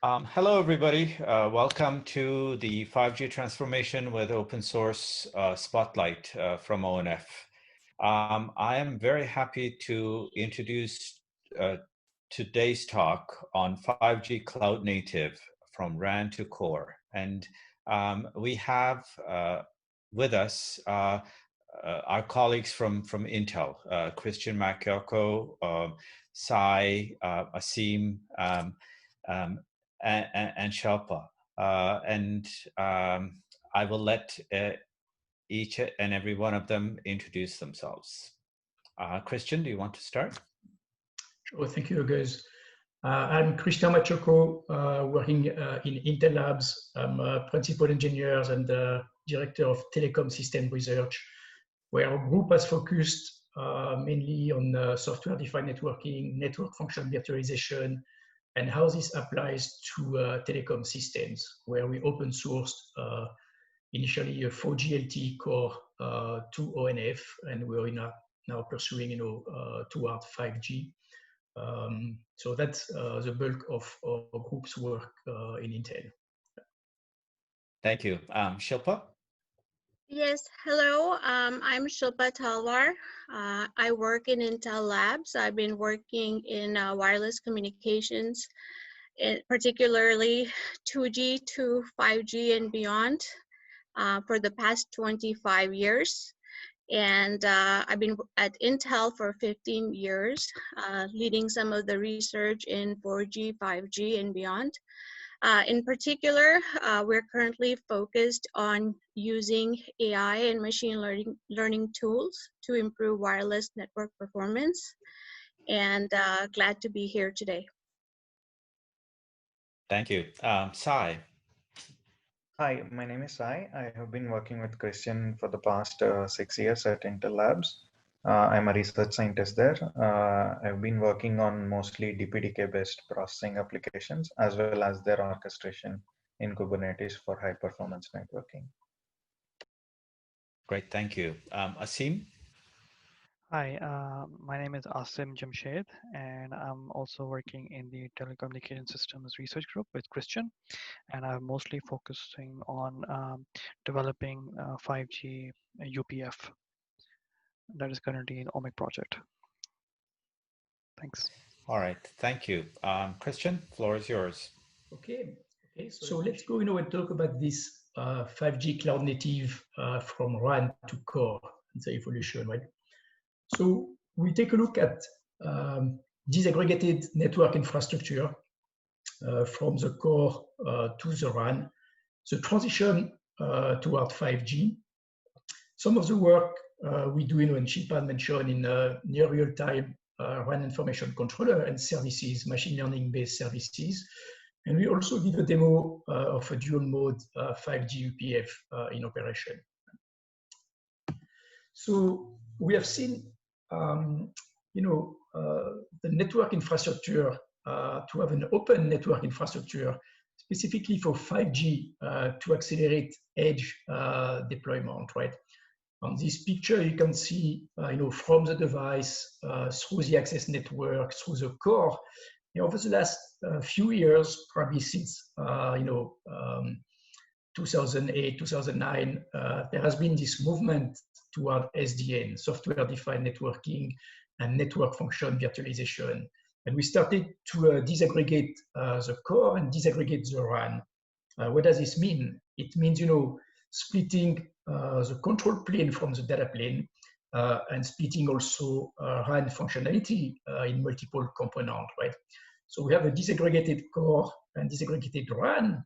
Hello, everybody. Welcome to the 5G Transformation with Open Source Spotlight from ONF. I am very happy to introduce today's talk on 5G Cloud Native from RAN to Core. And we have with us our colleagues from Intel, Christian Maciocco, Sai, Asim, and Shilpa. I will let each and every one of them introduce themselves. Christian, do you want to start? Sure, thank you, Oguz. I'm Christian Maciocco, working in Intel Labs. I'm a principal engineer and director of Telecom system research, where our group has focused mainly on software-defined networking, network function virtualization, and how this applies to telecom systems, where we open sourced initially a 4G LTE core to ONF, and we're now pursuing toward 5G. So that's the bulk of our group's work in Intel. Thank you. Shilpa? Yes, hello. I'm Shilpa Talwar. I work in Intel Labs. I've been working in wireless communications, particularly 2G to 5G and beyond, for the past 25 years. And I've been at Intel for 15 years, leading some of the research in 4G, 5G, and beyond. In particular, we're currently focused on using AI and machine learning tools to improve wireless network performance, and glad to be here today. Thank you. Sai? Hi, my name is Sai. I have been working with Christian for the past 6 years at Intel Labs. I'm a research scientist there. I've been working on mostly DPDK-based processing applications, as well as their orchestration in Kubernetes for high-performance networking. Great, thank you. Asim? Hi, my name is Asim Jamshed, and I'm also working in the Telecommunication Systems Research Group with Christian, and I'm mostly focusing on developing 5G UPF that is currently in OMIC project. Thanks. All right, thank you. Christian, floor is yours. Okay, so let's go and talk about this 5G cloud native from RAN to core and the evolution, right? So we take a look at disaggregated network infrastructure from the core to the RAN, the transition toward 5G. Some of the work we do, and Shilpa mentioned, in near real-time RAN information controller and services, machine learning-based services. And we also did a demo of a dual mode 5G UPF in operation. So we have seen, the network infrastructure to have an open network infrastructure specifically for 5G to accelerate edge deployment, right? On this picture, you can see, from the device through the access network, through the core. Over the last few years, probably since 2008, 2009, there has been this movement toward SDN, software-defined networking, and network function virtualization. And we started to disaggregate the core and disaggregate the RAN. What does this mean? It means, splitting the control plane from the data plane and splitting also RAN functionality in multiple components, right? So we have a disaggregated core and disaggregated RAN,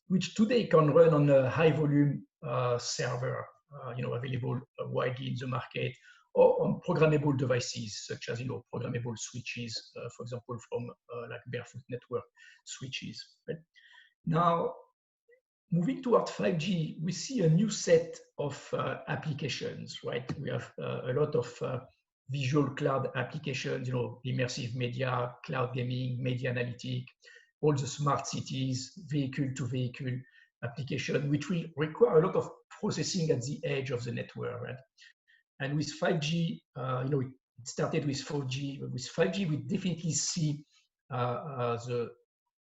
which today can run on a high volume server, available widely in the market, or on programmable devices, such as, programmable switches, for example, from like Barefoot Network switches. Right? Now, moving toward 5G, we see a new set of applications, right? We have a lot of visual cloud applications, immersive media, cloud gaming, media analytic, all the smart cities, vehicle-to-vehicle application, which will require a lot of processing at the edge of the network, right? And with 5G, it started with 4G, but with 5G, we definitely see the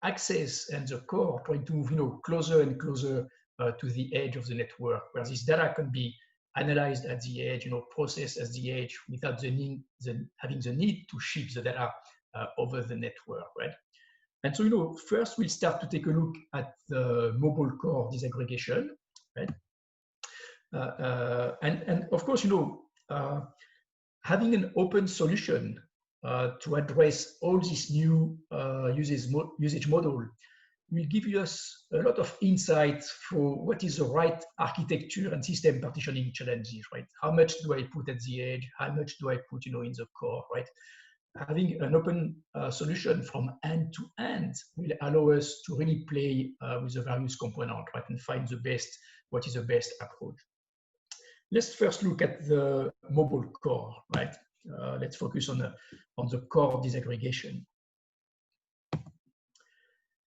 access and the core, trying to move closer and closer to the edge of the network, where this data can be analyzed at the edge, processed at the edge without having the need to ship the data over the network, right? And so, first we'll start to take a look at the mobile core disaggregation, right? And of course, having an open solution to address all these new usage model will give us a lot of insight for what is the right architecture and system partitioning challenges, right? How much do I put at the edge? How much do I put, in the core, right? Having an open solution from end to end will allow us to really play with the various components, right, and find what is the best approach. Let's first look at the mobile core, right? Let's focus on the core disaggregation.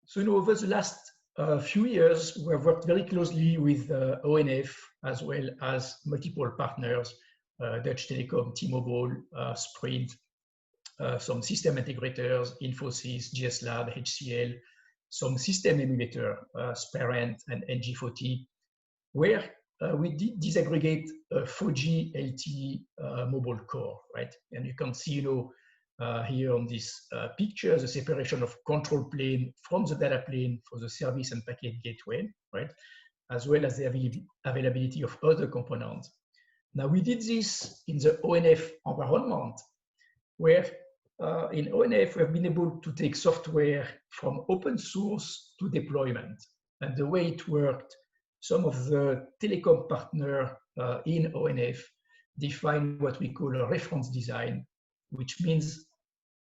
So, over the last few years, we have worked very closely with ONF as well as multiple partners, Dutch Telecom, T-Mobile, Sprint, some system integrators, Infosys, GS Lab, HCL, some system emulator, Sparent and NG40, where we did disaggregate a 4G LTE mobile core, right? And you can see, here on this picture, the separation of control plane from the data plane for the service and packet gateway, right? As well as the availability of other components. Now, we did this in the ONF environment, where in ONF, we have been able to take software from open source to deployment. And the way it worked, some of the telecom partner in ONF define what we call a reference design, which means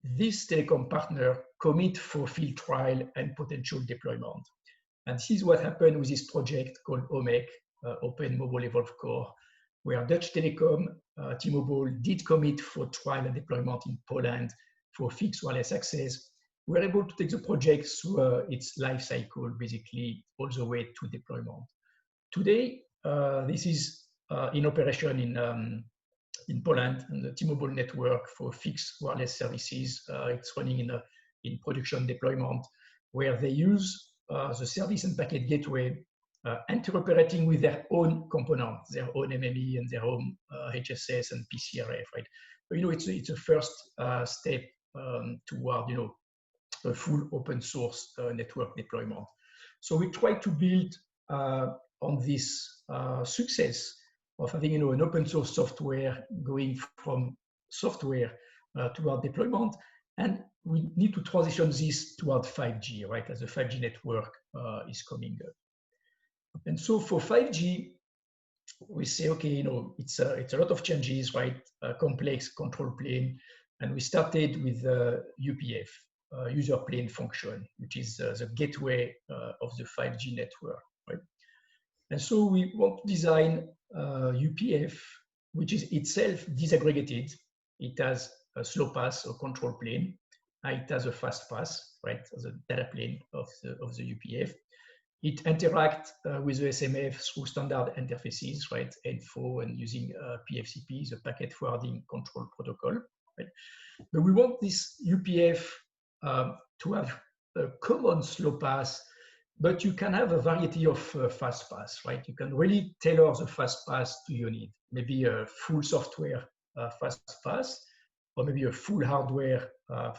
this telecom partner commit for field trial and potential deployment. And this is what happened with this project called OMEC, Open Mobile Evolved Core, where Dutch Telecom, T-Mobile did commit for trial and deployment in Poland for fixed wireless access. We're able to take the project through its life cycle, basically all the way to deployment. Today, this is in operation in Poland, and the T-Mobile network for fixed wireless services. It's running in production deployment, where they use the service and packet gateway interoperating with their own components, their own MME and their own HSS and PCRF, right? But, it's a first step toward, a full open source network deployment. So we try to build on this success of having, an open source software going from software toward deployment, and we need to transition this toward 5G, right? As the 5G network is coming up. And so for 5G, we say, okay, it's a lot of changes, right? Complex control plane, and we started with UPF, user plane function, which is the gateway of the 5G network, right? And so we want to design UPF, which is itself disaggregated. It has a slow pass or control plane. It has a fast pass, right, as a data plane of the UPF. It interacts with the SMF through standard interfaces, right, N4 and using PFCP, the packet forwarding control protocol, right? But we want this UPF to have a common slow pass, but you can have a variety of fast pass, right? You can really tailor the fast pass to your need. Maybe a full software fast pass, or maybe a full hardware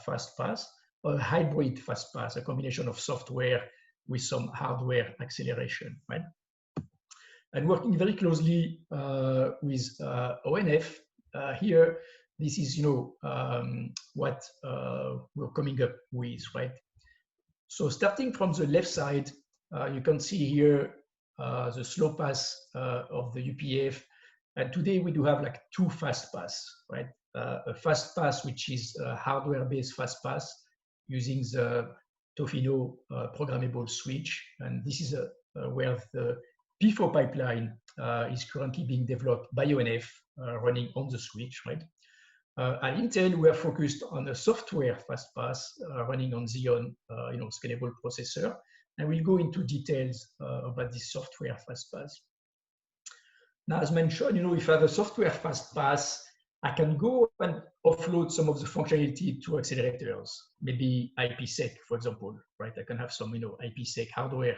fast pass, or a hybrid fast pass, a combination of software with some hardware acceleration, right? And working very closely with ONF here, this is, what we're coming up with, right? So starting from the left side, you can see here the slow pass of the UPF. And today we do have like two fast pass, right? A fast pass, which is a hardware-based fast pass using the Tofino programmable switch. And this is where the P4 pipeline is currently being developed by ONF, running on the switch, right? At Intel, we are focused on a software fast pass running on Xeon, scalable processor, and we'll go into details about this software fast pass. Now, as mentioned, if you have a software fast pass, I can go and offload some of the functionality to accelerators, maybe IPsec, for example, right? I can have some, IPsec hardware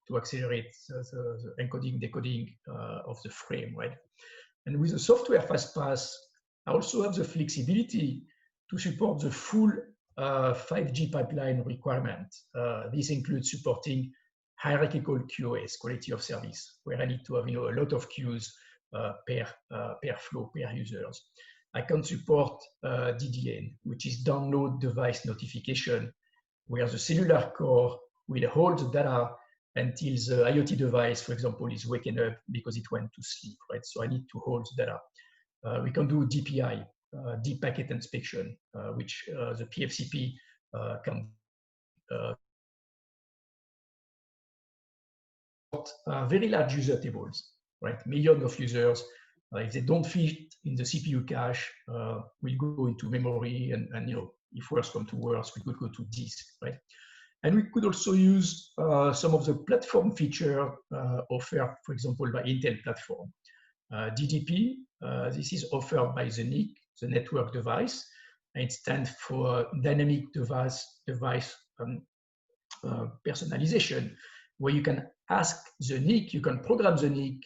to accelerate the encoding, decoding of the frame, right? And with the software FastPass, I also have the flexibility to support the full 5G pipeline requirement. This includes supporting hierarchical QoS, quality of service, where I need to have, a lot of queues per flow, per users. I can support DDN, which is download device notification, where the cellular core will hold the data until the IoT device, for example, is waking up because it went to sleep, right? So I need to hold the data. We can do DPI, deep packet inspection, which the PFCP can very large user tables, right? Millions of users. If they don't fit in the CPU cache, we'll go into memory, and if worse come to worse, we could go to disk, right? And we could also use some of the platform feature offered, for example, by Intel platform. DDP, this is offered by the NIC, the network device, and it stands for dynamic device personalization, where you can ask the NIC, you can program the NIC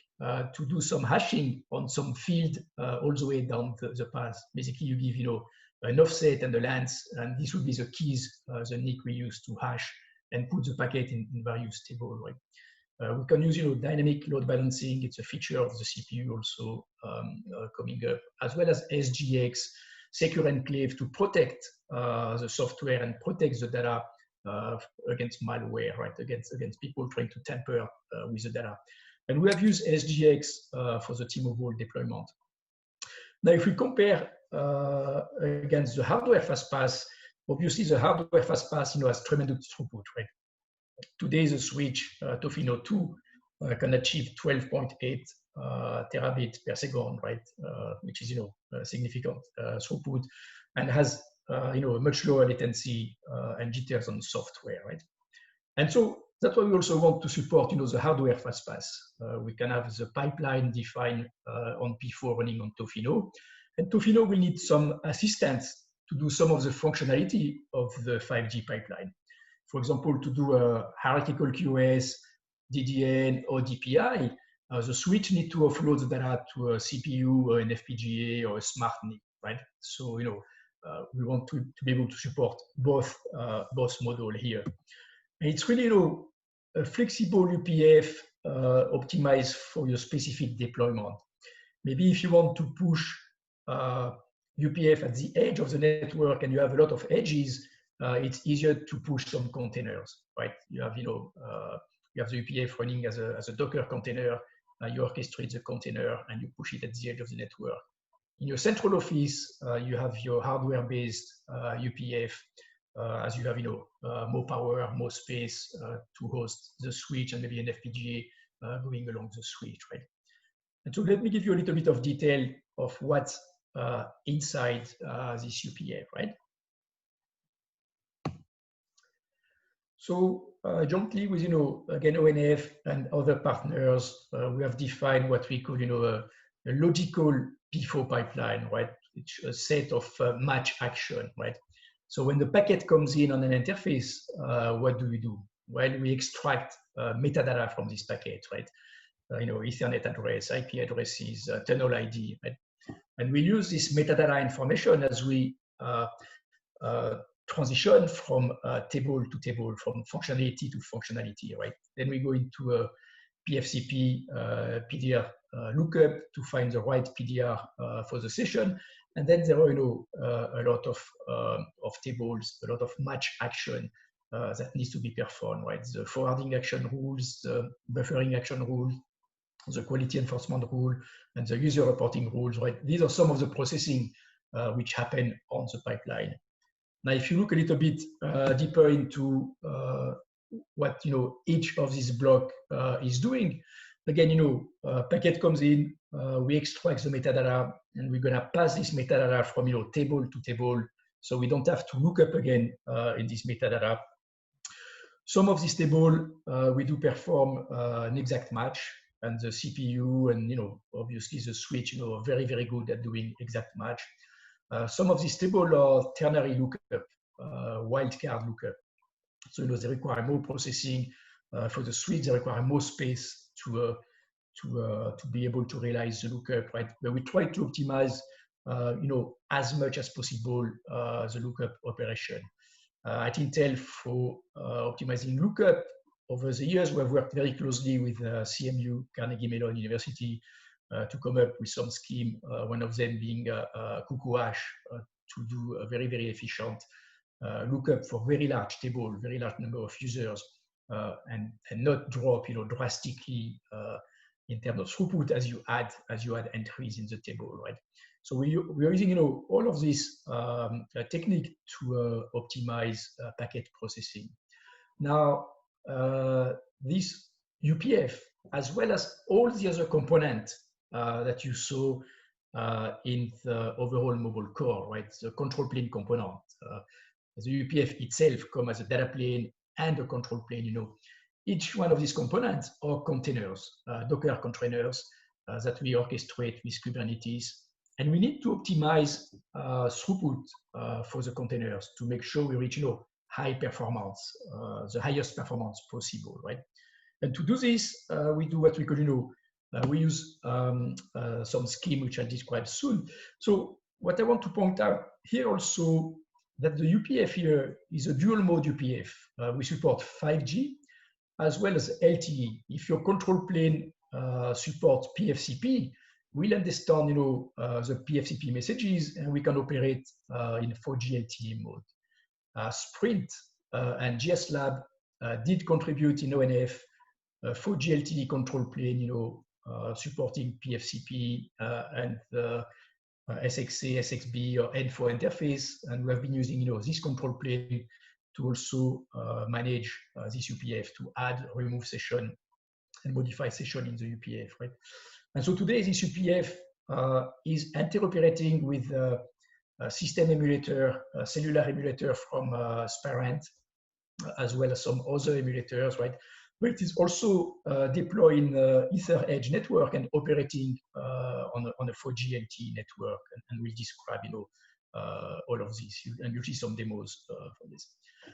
to do some hashing on some field all the way down the path. Basically, you give an offset and a length, and this would be the keys the NIC we use to hash and put the packet in various tables. Right? We can use dynamic load balancing. It's a feature of the CPU also coming up, as well as SGX, secure enclave to protect the software and protect the data against malware, right? Against people trying to tamper with the data. And we have used SGX for the T-Mobile deployment. Now, if we compare against the hardware FastPass, obviously the hardware FastPass has tremendous throughput, right? Today, the switch Tofino 2 can achieve 12.8 terabits per second, right? Which is significant throughput, and has a much lower latency and jitters on software, right? And so that's why we also want to support the hardware FastPass. We can have the pipeline defined on P4 running on Tofino, and Tofino will need some assistance to do some of the functionality of the 5G pipeline. For example, to do a hierarchical QoS, DDN, or DPI, the switch need to offload the data to a CPU or an FPGA or a smart NIC, right? So we want to be able to support both model here. And it's really a flexible UPF optimized for your specific deployment. Maybe if you want to push UPF at the edge of the network and you have a lot of edges, it's easier to push some containers, right? You have you have the UPF running as a Docker container. You orchestrate the container and you push it at the edge of the network. In your central office, you have your hardware-based UPF, as you have more power, more space to host the switch and maybe an FPGA going along the switch, right? And so let me give you a little bit of detail of what's inside this UPF, right? So jointly with again ONF and other partners, we have defined what we call a logical P4 pipeline, right? It's a set of match action, right? So when the packet comes in on an interface, what do? Well, we extract metadata from this packet, right? Ethernet address, IP addresses, tunnel ID, right? And we use this metadata information as we transition from table to table, from functionality to functionality, right? Then we go into a PFCP PDR lookup to find the right PDR for the session. And then there are a lot of tables, a lot of match action that needs to be performed, right? The forwarding action rules, the buffering action rule, the quality enforcement rule, and the user reporting rules, right? These are some of the processing which happen on the pipeline. Now, if you look a little bit deeper into what each of these blocks is doing, again, packet comes in, we extract the metadata, and we're gonna pass this metadata from table to table, so we don't have to look up again in this metadata. Some of this table we do perform an exact match. and the CPU, and obviously the switch, are very, very good at doing exact match. Some of these tables are ternary lookup, wildcard lookup. So they require more processing for the switch. They require more space to be able to realize the lookup, right? But we try to optimize, as much as possible the lookup operation. At Intel, for optimizing lookup, over the years, we have worked very closely with CMU, Carnegie Mellon University, to come up with some scheme, one of them being Cuckoo Hash, to do a very, very efficient lookup for very large table, very large number of users, and not drop, drastically in terms of throughput as you add entries in the table, right? So we are using, all of this technique to optimize packet processing. Now, this UPF, as well as all the other components that you saw in the overall mobile core, right? The control plane component. The UPF itself comes as a data plane and a control plane. Each one of these components are containers, Docker containers that we orchestrate with Kubernetes. And we need to optimize throughput for the containers to make sure we reach, high performance, the highest performance possible, right? And to do this, we do what we call, we use some scheme which I'll describe soon. So what I want to point out here also, that the UPF here is a dual mode UPF. We support 5G as well as LTE. If your control plane supports PFCP, we'll understand, the PFCP messages, and we can operate in 4G LTE mode. Sprint and GSLab did contribute in ONF 4G LTE control plane, supporting PFCP and the SXA, SXB, or N4 interface, and we have been using, this control plane to also manage this UPF, to add, remove session, and modify session in the UPF, right? And so today, this UPF is interoperating with a system emulator, a cellular emulator from Sparent, as well as some other emulators, right? But it is also deploying Aether edge network and operating on a 4G LTE network, and we'll describe, all of this, and you'll see some demos for this.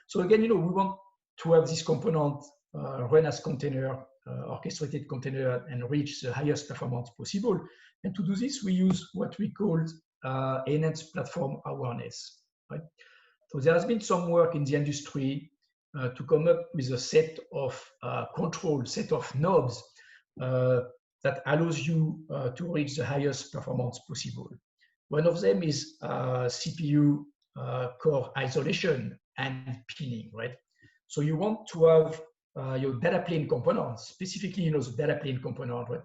So again, we want to have this component run as container, orchestrated container, and reach the highest performance possible. And to do this, we use what we called enhanced platform awareness, right? So there has been some work in the industry to come up with a set of control, set of knobs that allows you to reach the highest performance possible. One of them is CPU core isolation and pinning, right? So you want to have your data plane component, specifically, the data plane component, right?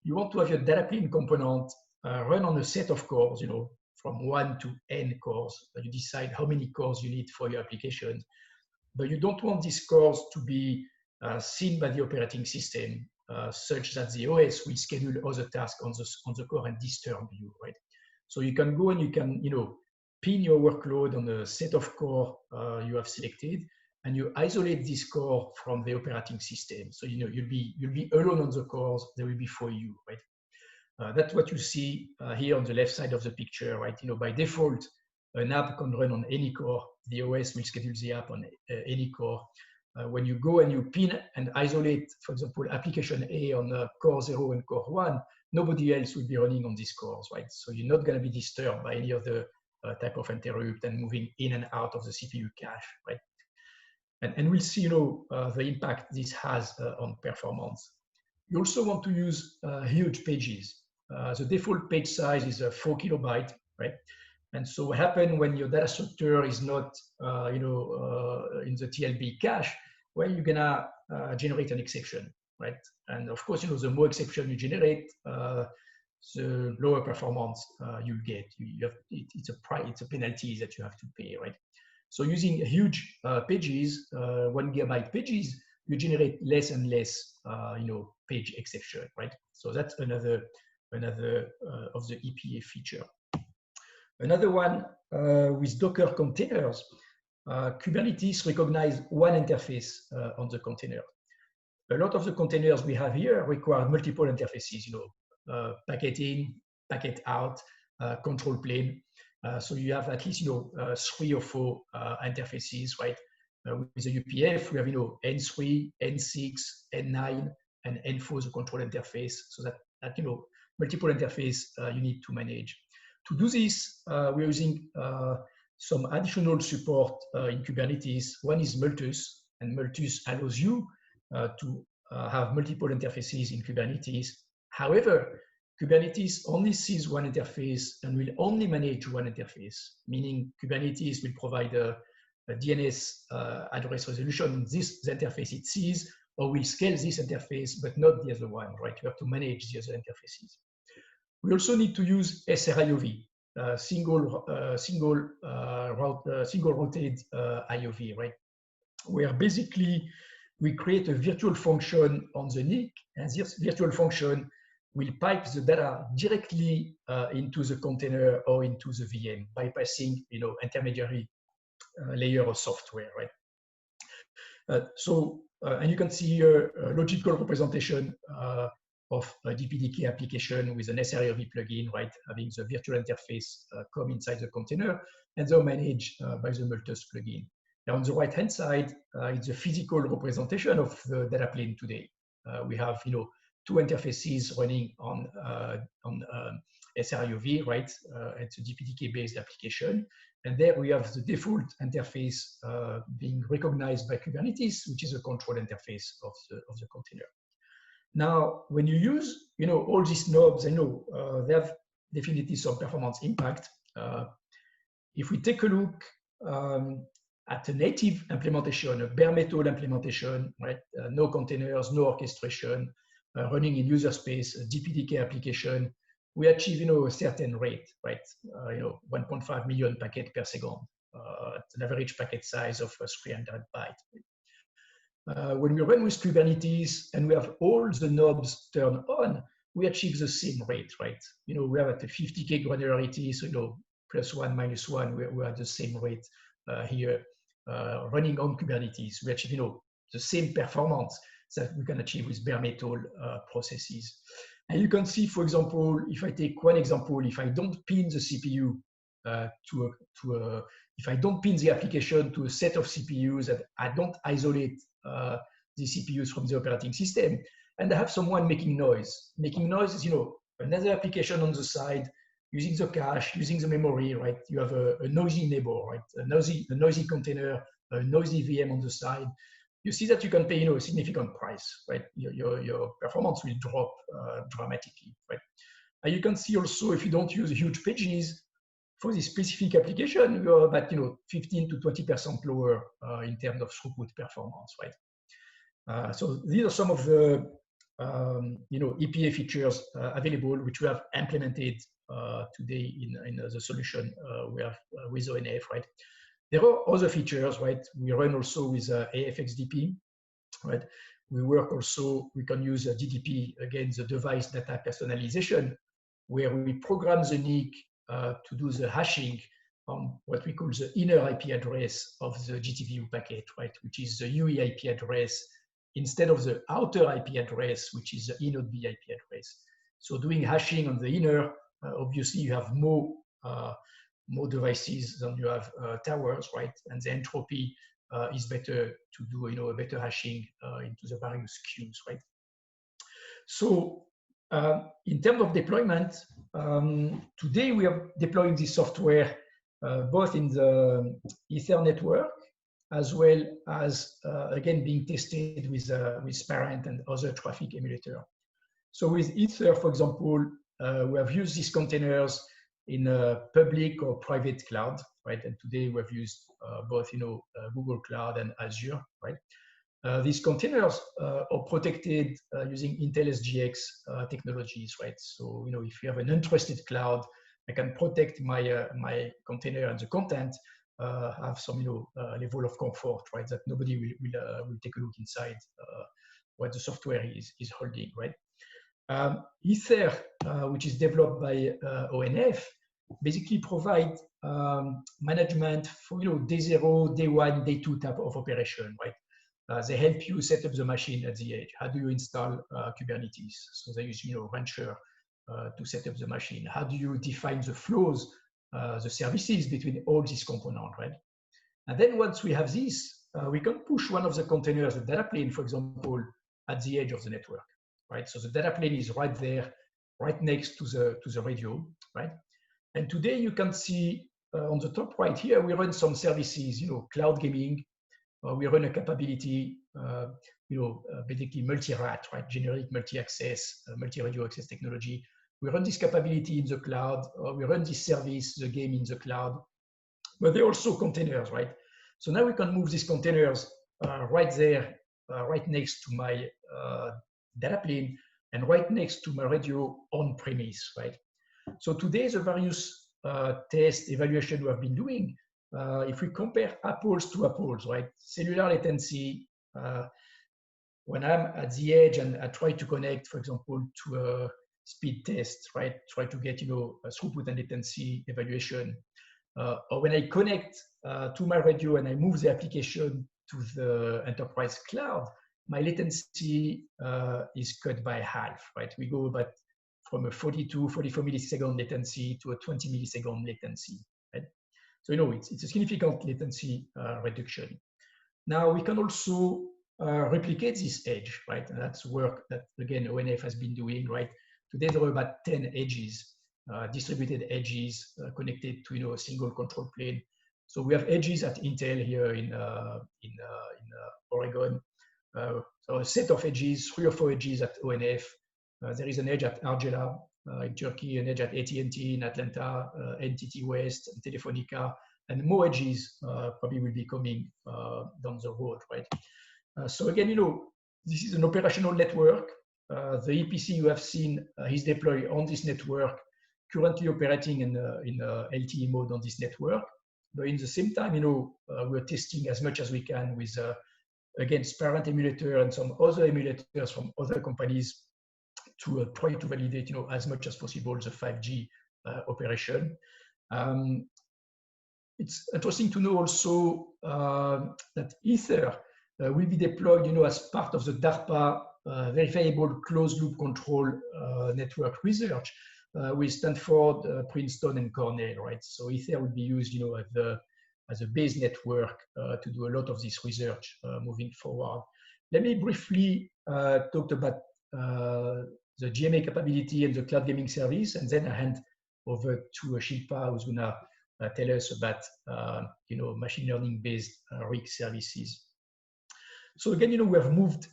You want to have your data plane component run on a set of cores, from 1 to n cores. You decide how many cores you need for your application. But you don't want these cores to be seen by the operating system such that the OS will schedule other tasks on the core and disturb you, right? So you can go and you can, pin your workload on a set of core you have selected, and you isolate this core from the operating system. So you'll be alone on the cores. They will be for you, right? That's what you see here on the left side of the picture, right? By default, an app can run on any core. The OS will schedule the app on any core. When you go and you pin and isolate, for example, application A on core 0 and core 1, nobody else will be running on these cores, right? So you're not going to be disturbed by any other type of interrupt and moving in and out of the CPU cache, right? And we'll see, the impact this has on performance. You also want to use huge pages. The default page size is 4 kilobytes, right? And so what happens when your data structure is not, in the TLB cache? Well, you're gonna generate an exception, right? And of course, the more exception you generate, the lower performance you get. It's a penalty that you have to pay, right? So using huge pages, 1 gigabyte pages, you generate less and less, page exception, right? So that's another of the EPA feature. Another one with Docker containers, Kubernetes recognize one interface on the container. a lot of the containers we have here require multiple interfaces, packet in, packet out, control plane. So you have at least, 3 or 4 interfaces, right? With the UPF, we have, N3, N6, N9, and N4, the control interface. So that multiple interface you need to manage. To do this, we're using some additional support in Kubernetes. One is Multus, and Multus allows you to have multiple interfaces in Kubernetes. However, Kubernetes only sees one interface and will only manage one interface, meaning Kubernetes will provide a DNS address resolution in this interface it sees, or will scale this interface, but not the other one, right? You have to manage the other interfaces. We also need to use SRIOV, single routed IOV, right? Where basically we create a virtual function on the NIC, and this virtual function will pipe the data directly into the container or into the VM, bypassing intermediary layer of software, right? And you can see here a logical representation of a DPDK application with an SRIOV plugin, right? Having the virtual interface come inside the container and they're managed by the Multus plugin. Now on the right-hand side, it's a physical representation of the data plane today. We have, 2 interfaces running on SRIOV, right? It's a DPDK-based application. And there we have the default interface being recognized by Kubernetes, which is a control interface of the container. Now, when you use, all these knobs, I know they have definitely some performance impact. If we take a look at a native implementation, a bare metal implementation, right? No containers, no orchestration, running in user space, a DPDK application, we achieve, a certain rate, right? 1.5 million packets per second, at an average packet size of 300 bytes. When we run with Kubernetes and we have all the knobs turned on, we achieve the same rate, right? We have at a 50K granularity, so +1, -1, we're at the same rate here running on Kubernetes. We achieve, the same performance that we can achieve with bare metal processes. And you can see, for example, if I take one example, if I don't pin the CPU if I don't pin the application to a set of CPUs, that I don't isolate the CPUs from the operating system, and I have someone making noise. Making noise is, another application on the side, using the cache, using the memory, right? You have a noisy neighbor, right? A noisy container, a noisy VM on the side. You see that you can pay, a significant price, right? Your performance will drop dramatically, right? And you can see also, if you don't use huge pages for this specific application, you're about 15 to 20% lower in terms of throughput performance, right? So these are some of the EPA features available, which we have implemented today in the solution we have with ONF, right? There are other features, right? We run also with AFXDP, right? We can use DDP, again, the device data personalization, where we program the NIC to do the hashing on what we call the inner IP address of the GTVU packet, right? Which is the UE IP address instead of the outer IP address, which is the inode B IP address. So doing hashing on the inner, obviously you have more devices than you have towers, right? And the entropy is better to do, a better hashing into the various queues, right? So in terms of deployment, today we are deploying this software both in the Aether network, as well as, again, being tested with Parent and other traffic emulator. So with Aether, for example, we have used these containers in a public or private cloud, right? And today we've used both, Google Cloud and Azure, right? These containers are protected using Intel SGX technologies, right? So, if you have an untrusted cloud, I can protect my container and the content, have some, level of comfort, right? That nobody will take a look inside what the software is holding, right? Aether, which is developed by ONF, basically provide management for, day 0, day 1, day 2 type of operation, right? they help you set up the machine at the edge. How do you install Kubernetes? So they use, Rancher to set up the machine. How do you define the flows, the services between all these components, right? And then once we have this, we can push one of the containers, the data plane, for example, at the edge of the network, right? So the data plane is right there, right next to the radio, right? And today you can see on the top right here, we run some services, cloud gaming. We run a capability, basically multi-RAT, right? Generic multi-access, multi-radio access technology. We run this capability in the cloud. We run this service, the game in the cloud. But they're also containers, right? So now we can move these containers right there, right next to my data plane and right next to my radio on premise, right? So today, the various test evaluation we have been doing, if we compare apples to apples, right? Cellular latency, when I'm at the edge and I try to connect, for example, to a speed test, right? Try to get, a throughput and latency evaluation. Or when I connect to my radio and I move the application to the enterprise cloud, my latency is cut by half, right? We go about from a 42, 44 millisecond latency to a 20 millisecond latency, right? So, it's a significant latency reduction. Now, we can also replicate this edge, right? And that's work that, again, ONF has been doing, right? Today, there are about 10 edges, distributed edges connected to, a single control plane. So we have edges at Intel here in Oregon. So a set of edges, 3 or 4 edges at ONF. There is an edge at Argela in Turkey, an edge at AT&T in Atlanta, NTT West, and Telefonica, and more edges probably will be coming down the road, right? So again, this is an operational network. The EPC you have seen is deployed on this network, currently operating in LTE mode on this network. But in the same time, we're testing as much as we can with, again, Parent emulator and some other emulators from other companies to try to validate, as much as possible the 5G operation. It's interesting to know also that Aether will be deployed, as part of the DARPA verifiable closed loop control network research with Stanford, Princeton, and Cornell, right? So Aether will be used, as a base network to do a lot of this research moving forward. Let me briefly talk about the GMA capability and the cloud gaming service, and then I hand over to Shilpa, who's gonna tell us about machine learning based RIC services. So again, we have moved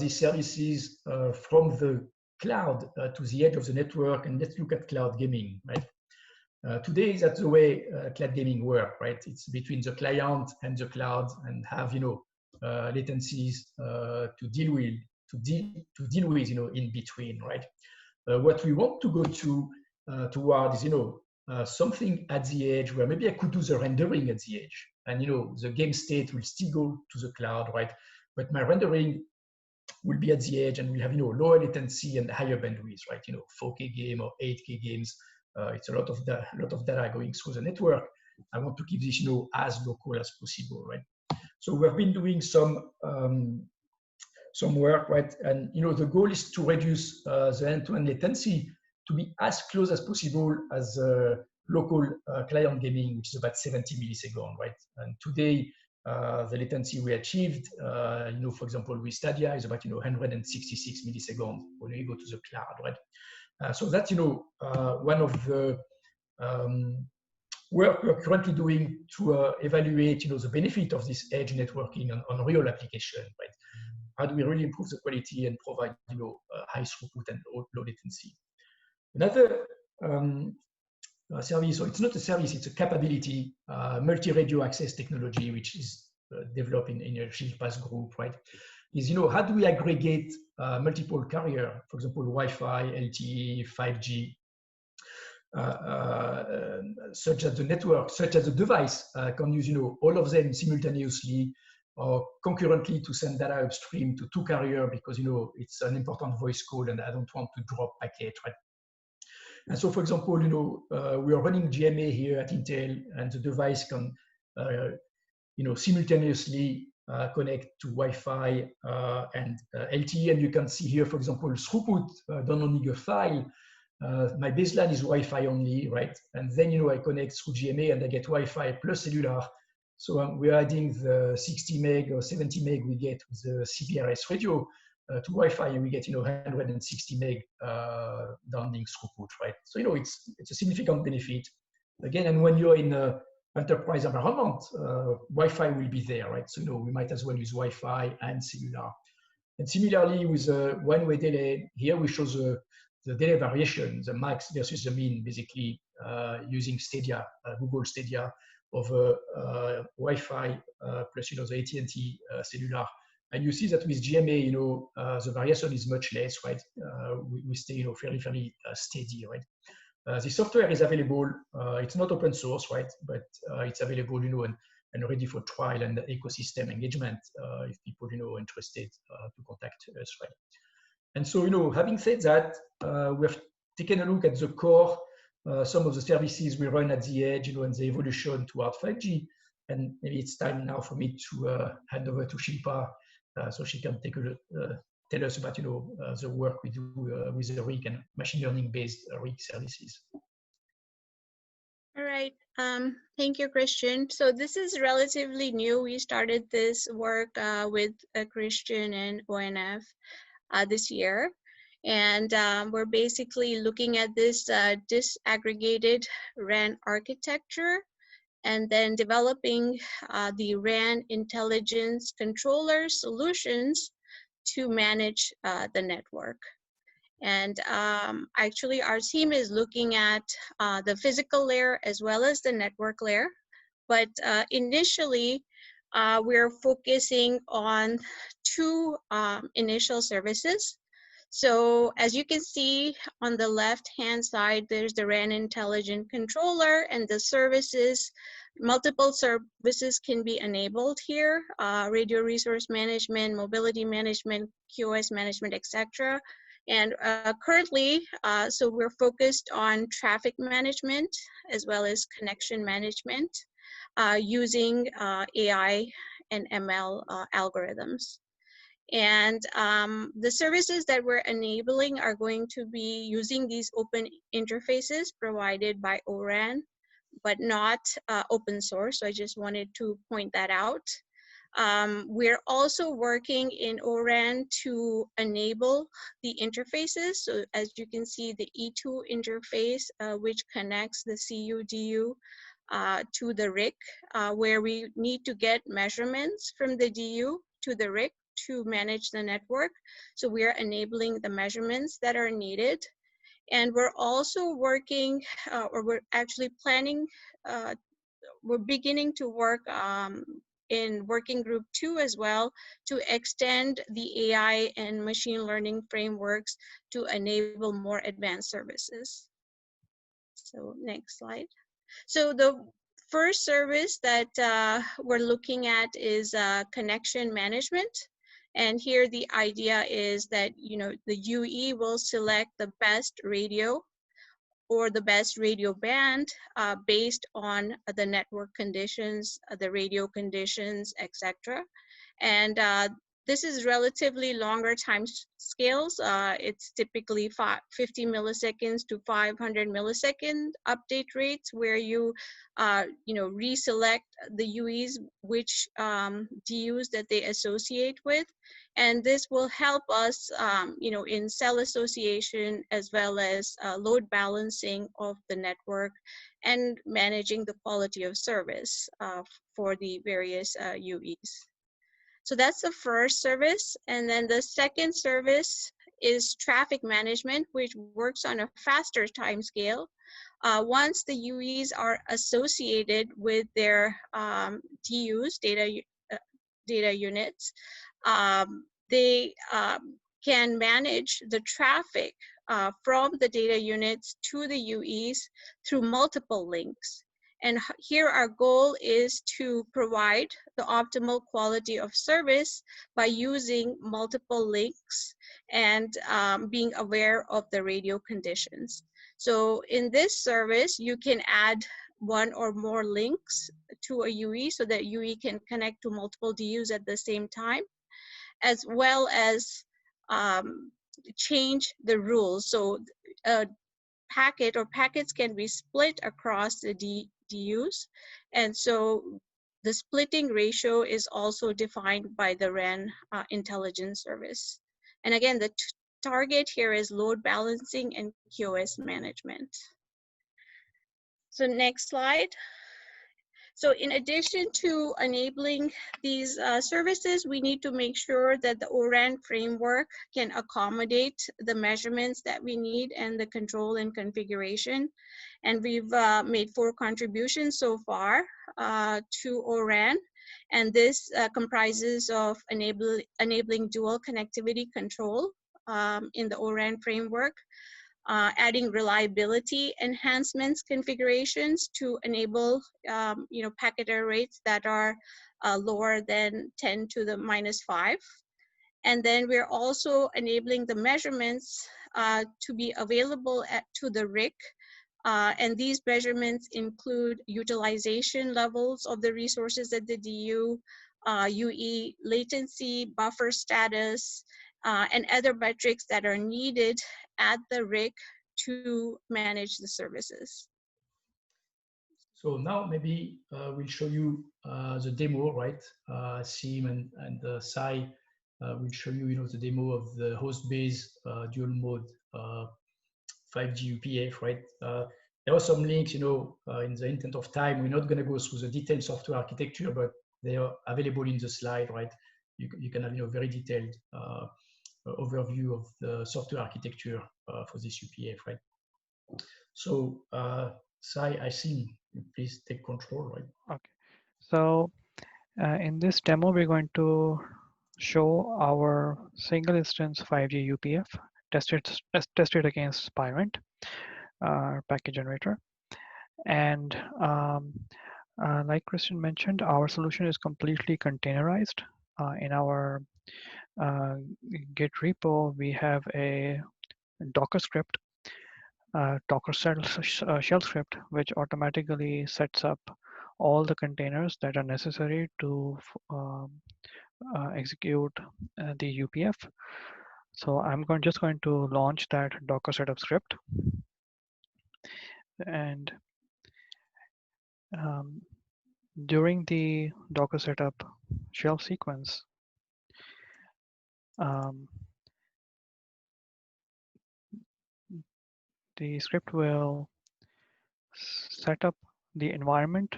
these services from the cloud to the edge of the network, and let's look at cloud gaming, right? Today, that's the way cloud gaming works, right? It's between the client and the cloud, and have latencies to deal with, in between, right? What we want to go toward is something at the edge where maybe I could do the rendering at the edge, and the game state will still go to the cloud, right? But my rendering will be at the edge, and we'll have lower latency and higher bandwidth, right? 4K game or 8K games. It's a lot of data going through the network. I want to keep this as local as possible, right? So we've been doing some work, right? And the goal is to reduce the end-to-end latency to be as close as possible as local client gaming, which is about 70 milliseconds, right? And today, the latency we achieved, for example, with Stadia is about 166 milliseconds when you go to the cloud, right? So that's one of the work we're currently doing to evaluate the benefit of this edge networking on real application, right? How do we really improve the quality and provide high throughput and low latency? Another service, so it's not a service, it's a capability, multi-radio access technology, which is developed in Shilpa's group, right? Is how do we aggregate multiple carrier, for example, Wi-Fi, LTE, 5G, such as the network, such as the device can use all of them simultaneously or concurrently to send data upstream to 2 carrier because it's an important voice call and I don't want to drop packet, right? And so, for example, we are running GMA here at Intel, and the device can, simultaneously connect to Wi-Fi and LTE. And you can see here, for example, throughput done on gigafile. My baseline is Wi-Fi only, right? And then, I connect through GMA and I get Wi-Fi plus cellular. So we're adding the 60 meg or 70 meg we get with the CBRS radio to Wi-Fi, and we get, 160 meg downlink throughput, right? So, it's a significant benefit. Again, and when you're in a enterprise environment, Wi-Fi will be there, right? So, we might as well use Wi-Fi and cellular. And similarly, with a one-way delay, here we show the delay variation, the max versus the mean, basically using Stadia, Google Stadia, of Wi-Fi plus, the AT&T cellular. And you see that with GMA, the variation is much less, right? We stay, fairly steady, right? The software is available. It's not open source, right? But it's available, and ready for trial and ecosystem engagement if people, are interested to contact us, right? And so, having said that, we have taken a look at the core, some of the services we run at the edge, and the evolution toward 5G. And maybe it's time now for me to hand over to Shilpa so she can tell us about, the work we do with the RIC and machine learning-based RIC services. All right. Thank you, Christian. So this is relatively new. We started this work with Christian and ONF this year. And we're basically looking at this disaggregated RAN architecture and then developing the RAN intelligence controller solutions to manage the network. And actually, our team is looking at the physical layer as well as the network layer. But initially, we're focusing on two initial services. So as you can see on the left-hand side, there's the RAN intelligent controller and the services. Multiple services can be enabled here, radio resource management, mobility management, QoS management, etc. And currently, so we're focused on traffic management as well as connection management using AI and ML algorithms. And the services that we're enabling are going to be using these open interfaces provided by ORAN, but not open source. So I just wanted to point that out. We're also working in ORAN to enable the interfaces. So as you can see, the E2 interface, which connects the CU-DU to the RIC, where we need to get measurements from the DU to the RIC to manage the network. So we are enabling the measurements that are needed. And we're also working, or we're actually planning, we're beginning to work in working group 2 as well to extend the AI and machine learning frameworks to enable more advanced services. So next slide. So the first service that we're looking at is connection management. And here the idea is that, the UE will select the best radio or the best radio band based on the network conditions, the radio conditions, etc. And this is relatively longer time scales. It's typically 50 milliseconds to 500 millisecond update rates where you, reselect the UEs, which DUs that they associate with. And this will help us, in cell association as well as load balancing of the network and managing the quality of service for the various UEs. So that's the first service. And then the second service is traffic management, which works on a faster time scale. Once the UEs are associated with their DUs, data units, they can manage the traffic from the data units to the UEs through multiple links. And here our goal is to provide the optimal quality of service by using multiple links and being aware of the radio conditions. So in this service, you can add one or more links to a UE so that UE can connect to multiple DUs at the same time, as well as change the rules. So a packet or packets can be split across the DUs. And so the splitting ratio is also defined by the RAN intelligence service. And again, the target here is load balancing and QoS management. So next slide. So in addition to enabling these services, we need to make sure that the ORAN framework can accommodate the measurements that we need and the control and configuration. And we've made 4 contributions so far to ORAN. And this comprises of enabling dual connectivity control in the ORAN framework, adding reliability enhancements configurations to enable packet error rates that are lower than 10 to the -5. And then we're also enabling the measurements to be available to the RIC. And these measurements include utilization levels of the resources at the DU, UE latency, buffer status, and other metrics that are needed at the RIC to manage the services. So now maybe we'll show you the demo, right? Asim and Sai will show you, the demo of the host-based dual mode 5G UPF, right? There are some links, in the intent of time. We're not going to go through the detailed software architecture, but they are available in the slide, right? You can have, very detailed overview of the software architecture for this UPF, right? So, Sai, I see. Please take control, right? Okay. So in this demo, we're going to show our single instance 5G UPF tested against Spirent packet generator. And like Christian mentioned, our solution is completely containerized. In our Git repo, we have a Docker script, Docker shell script, which automatically sets up all the containers that are necessary to execute the UPF. So I'm just going to launch that Docker setup script. And during the Docker setup shell sequence, the script will set up the environment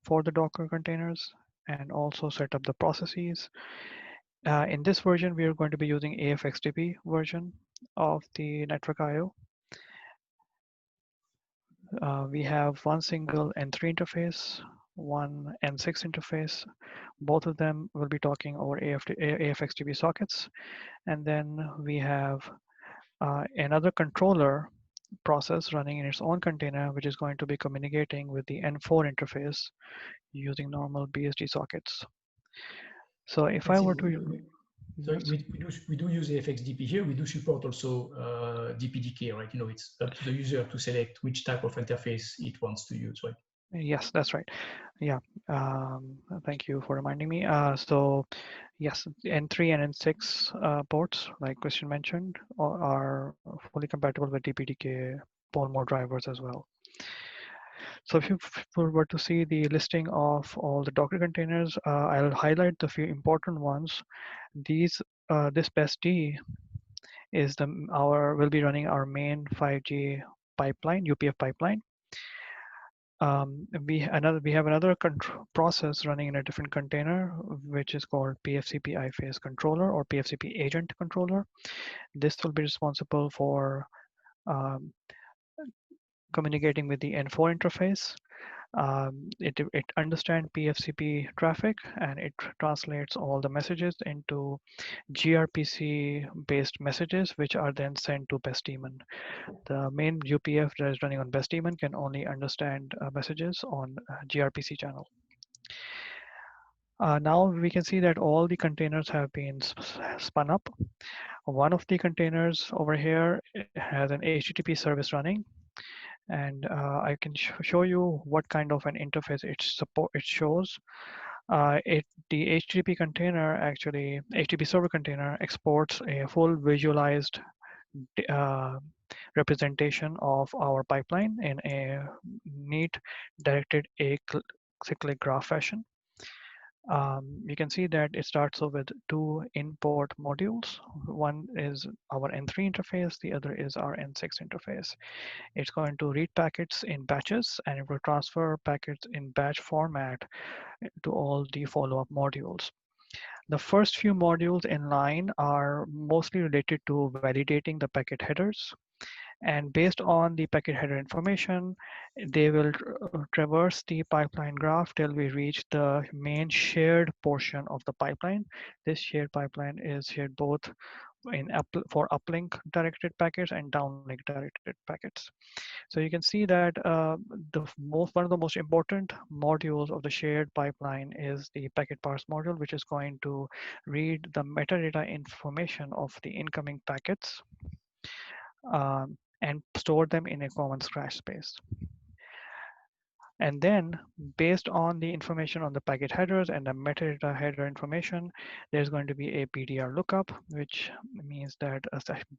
for the Docker containers and also set up the processes. In this version, we are going to be using AFXDP version of the Network IO. We have one single N3 interface, one N6 interface. Both of them will be talking over AFXDP sockets. And then we have another controller process running in its own container, which is going to be communicating with the N4 interface using normal BSD sockets. So if I were to... So we do use AFXDP here. We do support also DPDK, right? It's up to the user to select which type of interface it wants to use, right? Yes, that's right. Yeah, thank you for reminding me. So yes, N3 and N6 ports, like Christian mentioned, are fully compatible with DPDK pole mode drivers as well. So if you were to see the listing of all the Docker containers, I'll highlight the few important ones. This BEST-D is will be running our main 5G pipeline, UPF pipeline. We have another process running in a different container, which is called PFCP iFace controller or PFCP agent controller. This will be responsible for communicating with the N4 interface. It understands PFCP traffic and it translates all the messages into gRPC-based messages, which are then sent to BEST-daemon. The main UPF that is running on BEST-daemon can only understand messages on gRPC channel. Now we can see that all the containers have been spun up. One of the containers over here has an HTTP service running, And I can show you what kind of an interface it shows. The HTTP container, actually HTTP server container, exports a full visualized uh, representation of our pipeline in a neat directed cyclic graph fashion. You can see that it starts off with two import modules. One is our N3 interface, the other is our N6 interface. It's going to read packets in batches, and it will transfer packets in batch format to all the follow-up modules. The first few modules in line are mostly related to validating the packet headers. And based on the packet header information, they will traverse the pipeline graph till we reach the main shared portion of the pipeline. This shared pipeline is shared both for uplink directed packets and downlink directed packets. So you can see that one of the most important modules of the shared pipeline is the packet parse module, which is going to read the metadata information of the incoming packets and store them in a common scratch space. And then based on the information on the packet headers and the metadata header information, there's going to be a PDR lookup, which means that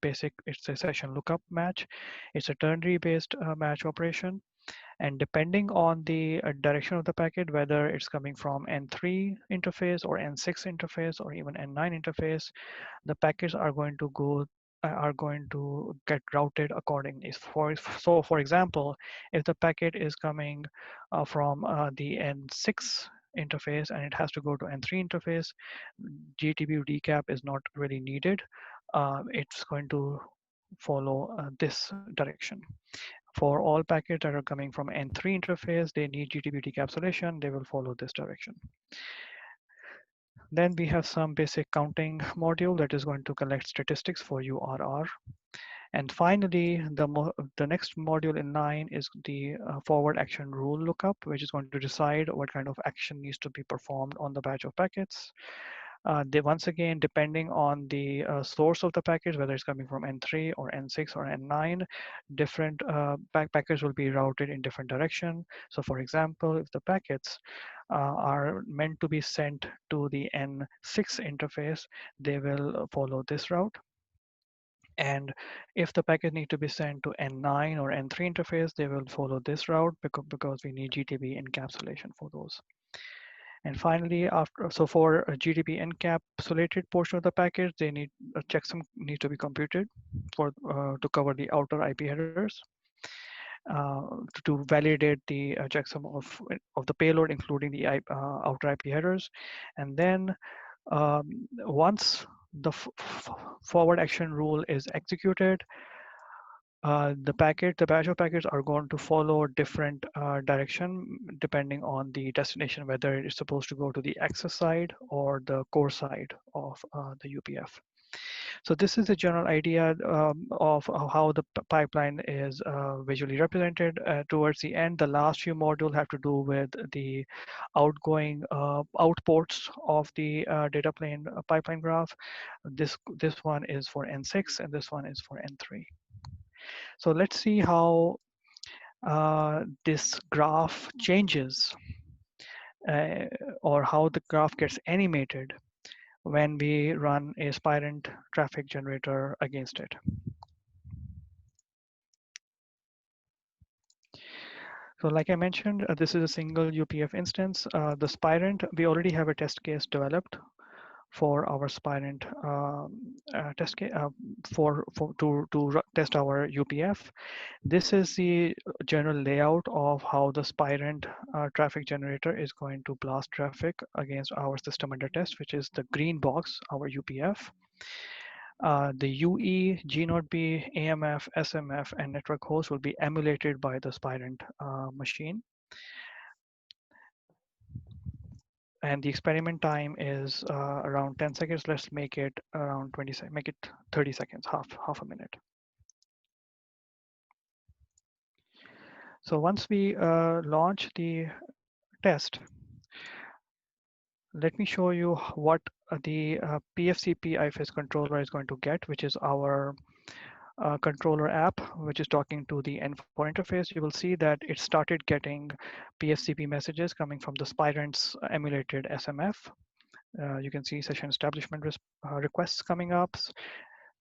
it's a session lookup match. It's a ternary based match operation. And depending on the direction of the packet, whether it's coming from N3 interface or N6 interface or even N9 interface, the packets are going to get routed accordingly. So for example, if the packet is coming from the N6 interface and it has to go to N3 interface, GTB recap is not really needed. It's going to follow this direction. For all packets that are coming from N3 interface, they need GTB decapsulation, they will follow this direction. Then we have some basic counting module that is going to collect statistics for URR. And finally, the next module in line is the forward action rule lookup, which is going to decide what kind of action needs to be performed on the batch of packets. Once again, depending on the source of the package, whether it's coming from N3 or N6 or N9, different packets will be routed in different direction. So for example, if the packets are meant to be sent to the N6 interface, they will follow this route. And if the packet need to be sent to N9 or N3 interface, they will follow this route because we need GTB encapsulation for those. And finally, for a GTB encapsulated portion of the package, they need a checksum need to be computed to cover the outer IP headers to validate the checksum of the payload, including the outer IP headers. And then once the forward action rule is executed, the batch of packets are going to follow different direction depending on the destination, whether it's supposed to go to the access side or the core side of the UPF. So this is the general idea of how the pipeline is visually represented. Towards the end, the last few modules have to do with the outgoing outports of the data plane pipeline graph. This one is for N6 and this one is for N3. So let's see how this graph changes or how the graph gets animated when we run a Spirent traffic generator against it. So like I mentioned, this is a single UPF instance. The Spirent, we already have a test case developed for our Spirent test case to test our UPF. This is the general layout of how the Spirent traffic generator is going to blast traffic against our system under test, which is the green box, our UPF. The UE, G0B, AMF, SMF, and network host will be emulated by the Spirent machine. And the experiment time is around 10 seconds. Let's make it around 20 seconds, make it 30 seconds, half a minute. So once we launch the test, let me show you what the PFCP IFS controller is going to get, which is our controller app, which is talking to the endpoint interface, you will see that it started getting PFCP messages coming from the Spirent's emulated SMF. You can see session establishment requests coming up,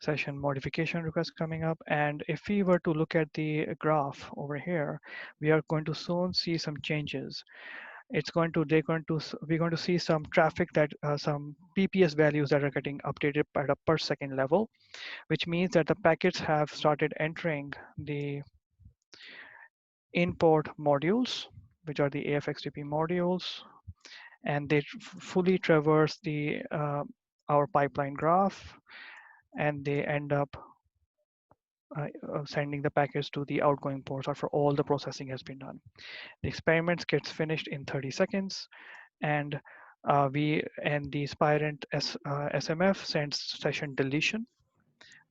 session modification requests coming up. And if we were to look at the graph over here, we are going to soon see some changes. We're going to see some traffic that some PPS values that are getting updated at a per second level, which means that the packets have started entering the import modules, which are the AFXDP modules, and they fully traverse the our pipeline graph, and they end up sending the packets to the outgoing ports after all the processing has been done. The experiments gets finished in 30 seconds, and the Spirent SMF sends session deletion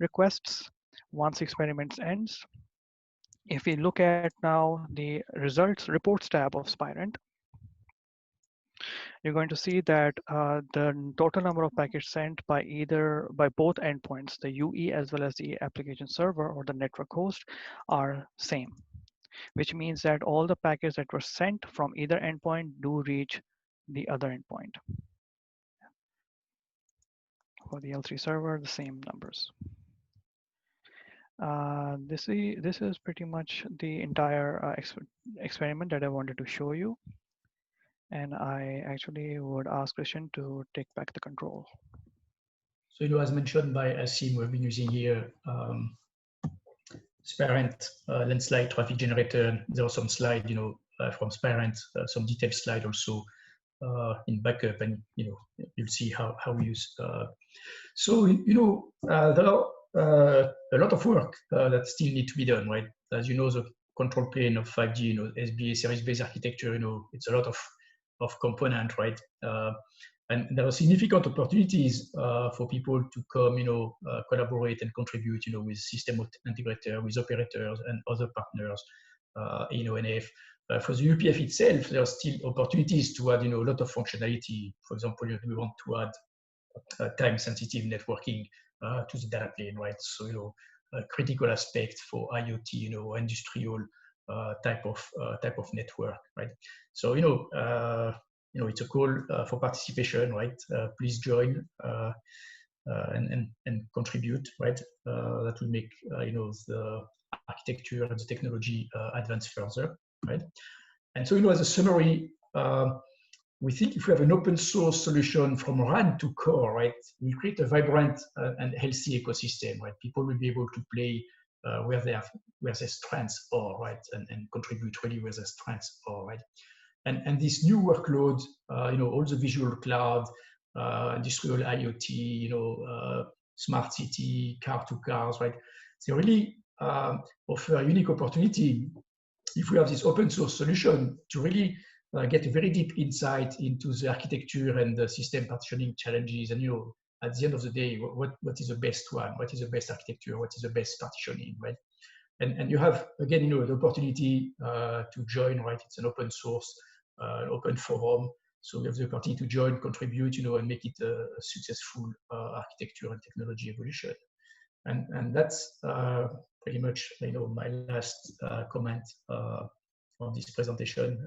requests once experiments ends. If we look at now the results reports tab of Spirent, you're going to see that the total number of packets sent by both endpoints, the UE as well as the application server or the network host, are same, which means that all the packets that were sent from either endpoint do reach the other endpoint. For the L3 server, the same numbers. This is pretty much the entire experiment that I wanted to show you. And I actually would ask Christian to take back the control. So, as mentioned by Asim, we've been using here Spirent landslide traffic generator. There are some slides, from Spirent, some detailed slide also in backup, and you'll see how we use. So, there are a lot of work that still need to be done, right? As you know, the control plane of 5G, SBA series-based architecture, it's a lot of component, right? And there are significant opportunities for people to come, collaborate and contribute, with system integrator, with operators and other partners, NF. For the UPF itself, there are still opportunities to add, a lot of functionality. For example, we want to add time-sensitive networking to the data plane, right? So, a critical aspect for IoT, industrial type of network, right? So, it's a call for participation, right? Please join and contribute, right? That will make the architecture and the technology advance further, right? And so, as a summary, we think if we have an open source solution from RAN to core, right, we create a vibrant and healthy ecosystem, right? People will be able to play where their strengths are, right, and contribute really where their strengths are, right? And this new workload, all the visual cloud, industrial IoT, smart city, car to cars, right? They really offer a unique opportunity if we have this open source solution to really get a very deep insight into the architecture and the system partitioning challenges. And, at the end of the day, what is the best one? What is the best architecture? What is the best partitioning, right? And you have, again, the opportunity to join, right? It's an open source, open forum. So we have the opportunity to join, contribute, and make it a successful architecture and technology evolution. And that's pretty much, my last comment on this presentation,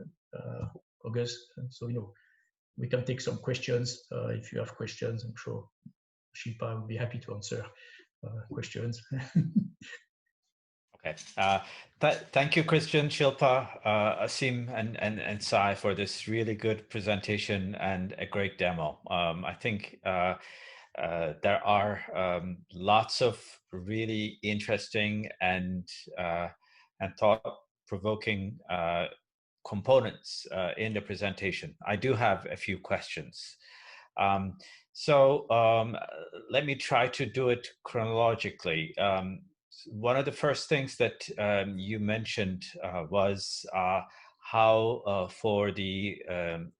Oguz. So, we can take some questions. If you have questions, I'm sure Shilpa would be happy to answer questions. Okay. Thank you, Christian, Shilpa, Asim, and Sai for this really good presentation and a great demo. I think there are lots of really interesting and thought-provoking components in the presentation. I do have a few questions. So let me try to do it chronologically. One of the first things that you mentioned was how for the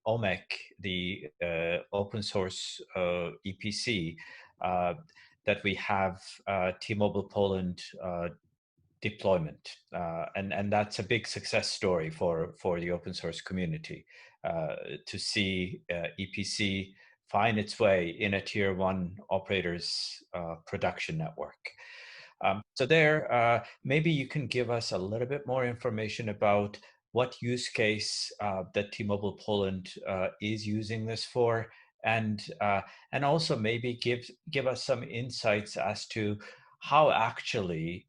OMEC, the open source EPC, that we have T-Mobile Poland deployment, and that's a big success story for the open source community to see EPC find its way in a tier 1 operator's production network. So there, maybe you can give us a little bit more information about what use case that T-Mobile Poland is using this for, and also maybe give us some insights as to how actually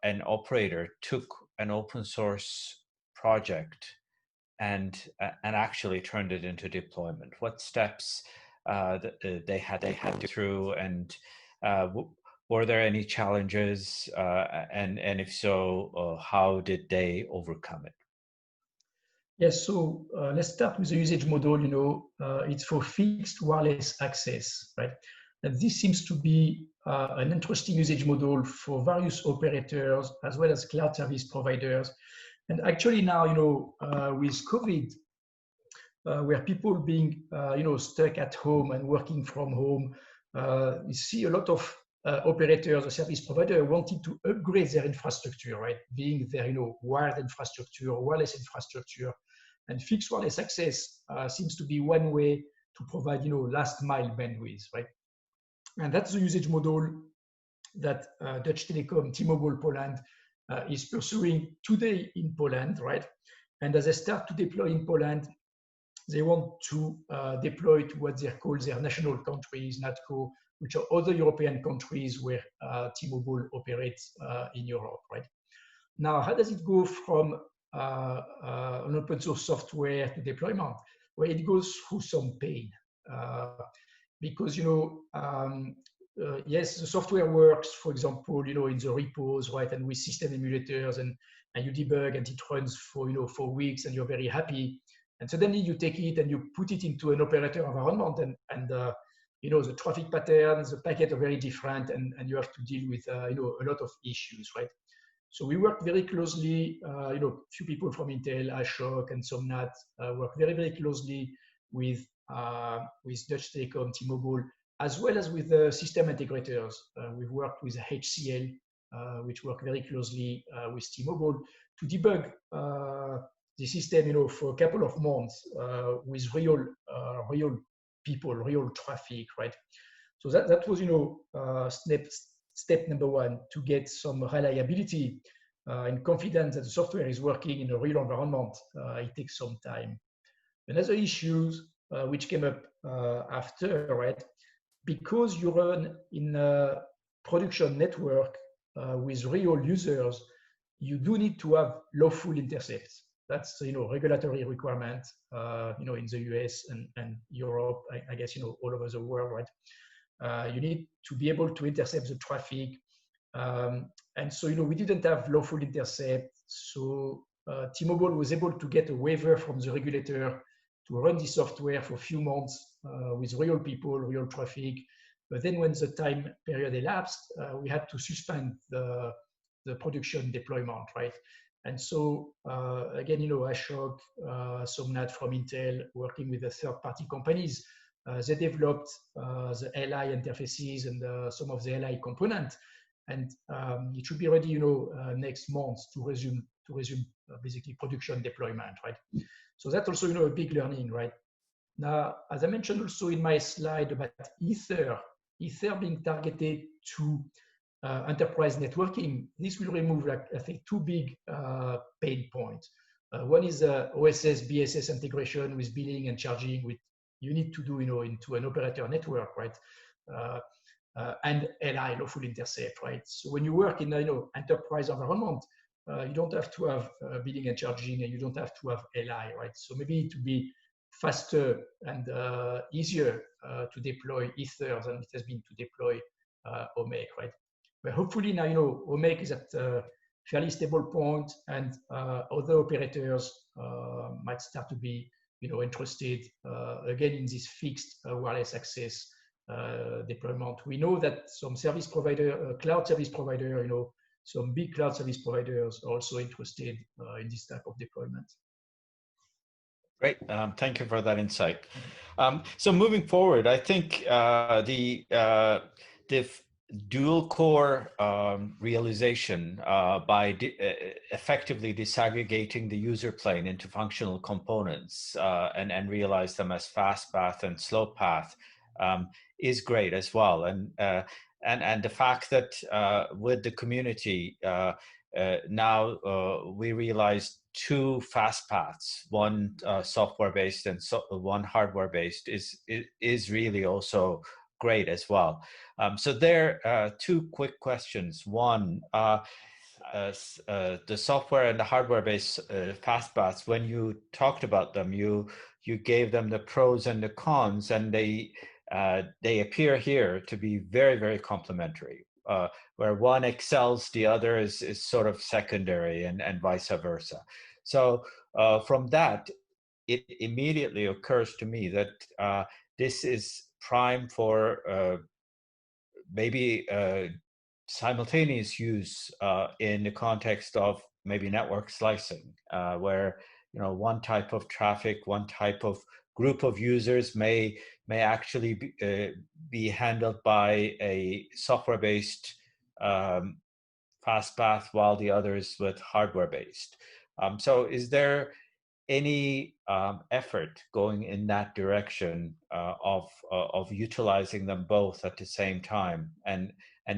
an operator took an open source project and actually turned it into deployment. What steps they had to go through, and were there any challenges, and if so, how did they overcome it? Yes, so let's start with the usage model. You know, it's for fixed wireless access, right? And this seems to be an interesting usage model for various operators as well as cloud service providers. And actually now, you know, with COVID, where people being, you know, stuck at home and working from home, you see a lot of operators or service provider wanted to upgrade their infrastructure, right? Being their, you know, wired infrastructure, wireless infrastructure, and fixed wireless access seems to be one way to provide, you know, last mile bandwidth, right? And that's the usage model that Dutch Telecom, T-Mobile Poland is pursuing today in Poland, right? And as they start to deploy in Poland, they want to deploy to what they call their national countries, NATCO, which are other European countries where T-Mobile operates in Europe, right? Now, how does it go from an open source software to deployment? Well, it goes through some pain because, you know, yes, the software works, for example, you know, in the repos, right, and with system emulators, and you debug, and it runs for, you know, for weeks, and you're very happy. And suddenly you take it and you put it into an operator environment, and you know, the traffic patterns, the packets are very different, and you have to deal with, you know, a lot of issues, right? So we work very closely, you know, few people from Intel, Ashok, and Somnat work very, very closely with Dutch Telecom, T-Mobile, as well as with the system integrators. We've worked with HCL, which work very closely with T-Mobile to debug the system, you know, for a couple of months with real people, real traffic, right? So that was, you know, step number one, to get some reliability and confidence that the software is working in a real environment. It takes some time. Another issues which came up after, right? Because you run in a production network with real users, you do need to have lawful intercepts. That's, you know, regulatory requirement, you know, in the US and Europe, I guess, you know, all over the world, right? You need to be able to intercept the traffic. And so, you know, we didn't have lawful intercept. So T-Mobile was able to get a waiver from the regulator to run the software for a few months with real people, real traffic. But then when the time period elapsed, we had to suspend the production deployment, right? And so, again, you know, Ashok, Somnat from Intel, working with the third-party companies, they developed the LI interfaces and some of the LI component, and it should be ready, you know, next month to resume basically production deployment, right? So that's also, you know, a big learning, right? Now, as I mentioned also in my slide about Aether being targeted to enterprise networking, this will remove, like, I think, two big pain points. One is OSS, BSS integration with billing and charging, which you need to do, you know, into an operator network, right? And LI, lawful intercept, right? So when you work in a, you know, enterprise environment, you don't have to have billing and charging, and you don't have to have LI, right? So maybe to be faster and easier to deploy Aether than it has been to deploy OMEC, right? But hopefully now, you know, OMEC is at a fairly stable point, and other operators might start to be, you know, interested again in this fixed wireless access deployment. We know that some service provider, cloud service provider, you know, some big cloud service providers are also interested in this type of deployment. Great, thank you for that insight. So moving forward, I think the dual core realization by effectively disaggregating the user plane into functional components and realize them as fast path and slow path is great as well. And the fact that with the community now we realize two fast paths, one software-based and one hardware-based, is really also great as well. So there are two quick questions. One, the software and the hardware-based fast paths, when you talked about them, you gave them the pros and the cons, and they appear here to be very, very complementary. Where one excels, the other is sort of secondary, and vice versa. So from that, it immediately occurs to me that this is prime for maybe simultaneous use in the context of maybe network slicing, where one type of traffic, one type of group of users may actually be handled by a software-based fast path, while the others with hardware-based. So is there any effort going in that direction of utilizing them both at the same time, and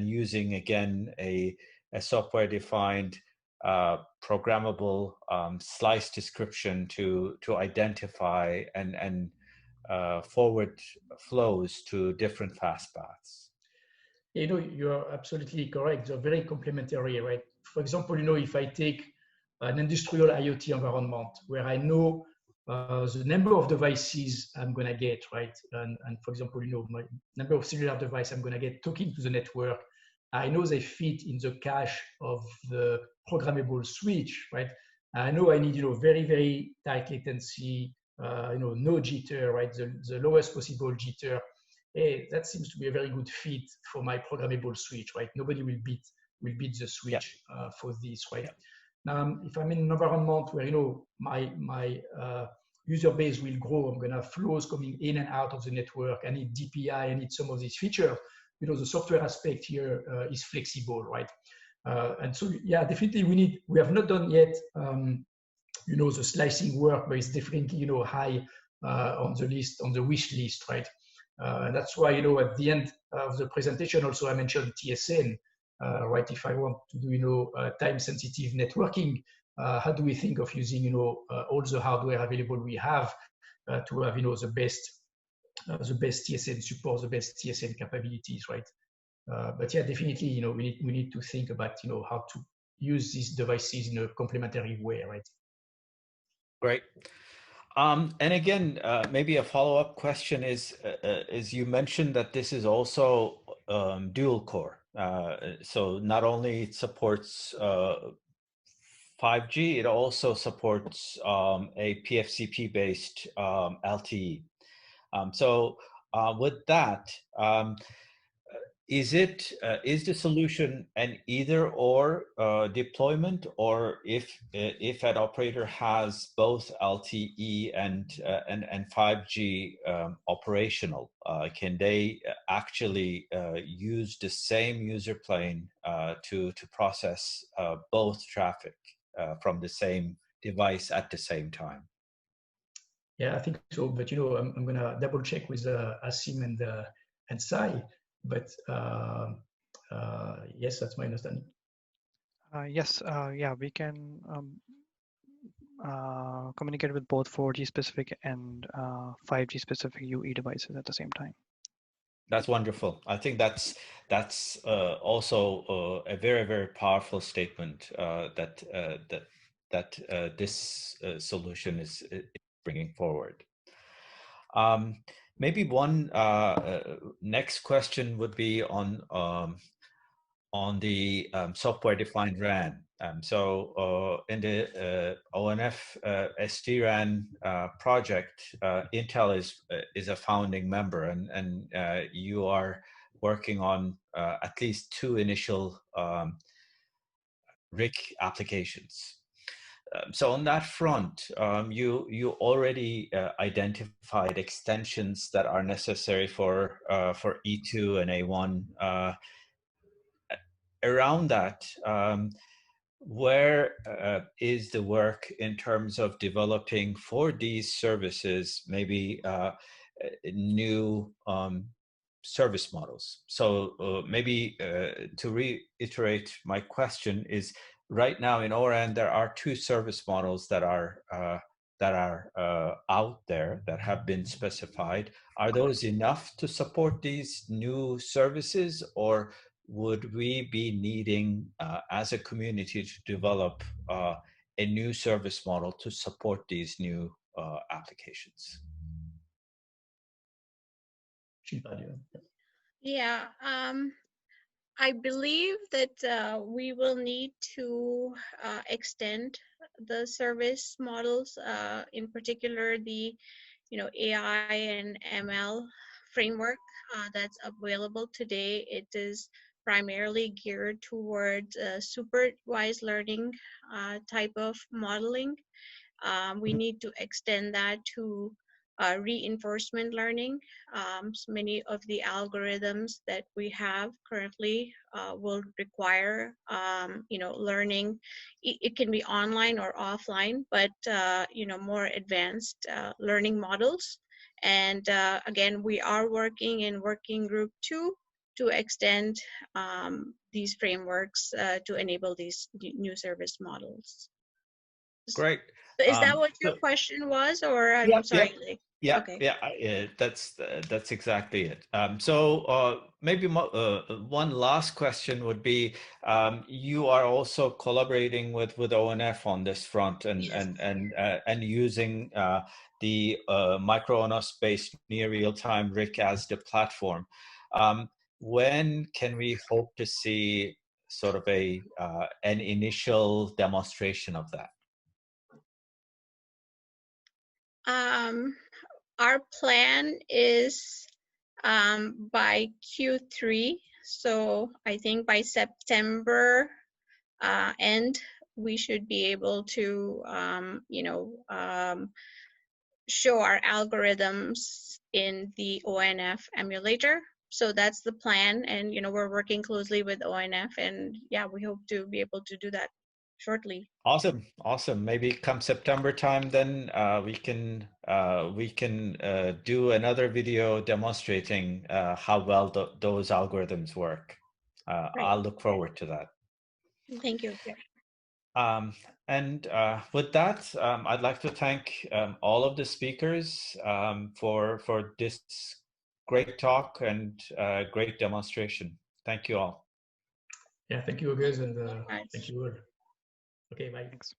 using again a software-defined programmable slice description to identify and forward flows to different fast paths? You're absolutely correct. They're very complementary, right? For example, if I take an industrial IoT environment where I know the number of devices I'm going to get, right? And for example, my number of cellular devices I'm going to get talking to the network. I know they fit in the cache of the programmable switch, right? I know I need, very, very tight latency, no jitter, right? The lowest possible jitter. Hey, that seems to be a very good fit for my programmable switch, right? Nobody will beat the switch for this, right? Yeah. Now, if I'm in an environment where my user base will grow, I'm gonna have flows coming in and out of the network. I need DPI, I need some of these features. The software aspect here is flexible, right? And so, yeah, definitely we have not done yet, the slicing work, but it's definitely high on the list, on the wish list, right? And that's why, at the end of the presentation, also I mentioned TSN, right? If I want to do, time-sensitive networking, how do we think of using, all the hardware available we have to have, the best TSN support, the best TSN capabilities, right? But yeah, definitely, we need to think about, how to use these devices in a complementary way, right? Great. And again, maybe a follow-up question is you mentioned that this is also dual core. So not only it supports 5G, it also supports a PFCP-based LTE. So with that, is the solution an either-or deployment, or if an operator has both LTE and 5G operational, can they actually use the same user plane to process both traffic from the same device at the same time? Yeah, I think so. But I'm gonna double check with Asim and Sai. But yes, that's my understanding. Yes, yeah, we can communicate with both 4G specific and 5G specific UE devices at the same time. That's wonderful. I think that's also a very, very powerful statement that this solution is bringing forward. Maybe one next question would be on the software-defined RAN. So in the ONF SD-RAN project, Intel is a founding member, and you are working on at least two initial RIC applications. So on that front, you already identified extensions that are necessary for E2 and A1. Around that, where is the work in terms of developing for these services maybe new service models. So maybe to reiterate my question is, right now in ORAN there are two service models that are out there that have been specified. Are those enough to support these new services, or would we be needing as a community to develop a new service model to support these new applications? Yeah, I believe that we will need to extend the service models, in particular the AI and ML framework that's available today. It is primarily geared towards supervised learning type of modeling. We need to extend that to reinforcement learning. So many of the algorithms that we have currently will require, learning. It can be online or offline, but more advanced learning models. And again, we are working in working group 2 to extend these frameworks to enable these new service models. Great. Is that what your question was, or I'm yeah, sorry? Yeah, okay. yeah, that's exactly it. So maybe one last question would be: you are also collaborating with ONF on this front, and Yes. and using the micro-ONUS-based near real-time RIC as the platform. When can we hope to see sort of an initial demonstration of that? Our plan is by Q3. So I think by September end, we should be able to, show our algorithms in the ONF emulator. So that's the plan. And, we're working closely with ONF, and yeah, we hope to be able to do that shortly. Awesome. Maybe come September time, then we can do another video demonstrating how well those algorithms work. I'll look forward to that. Thank you. And with that, I'd like to thank all of the speakers for this great talk and great demonstration. Thank you all. Yeah, thank you, Oguz, and thank you all. Okay, bye. Thanks.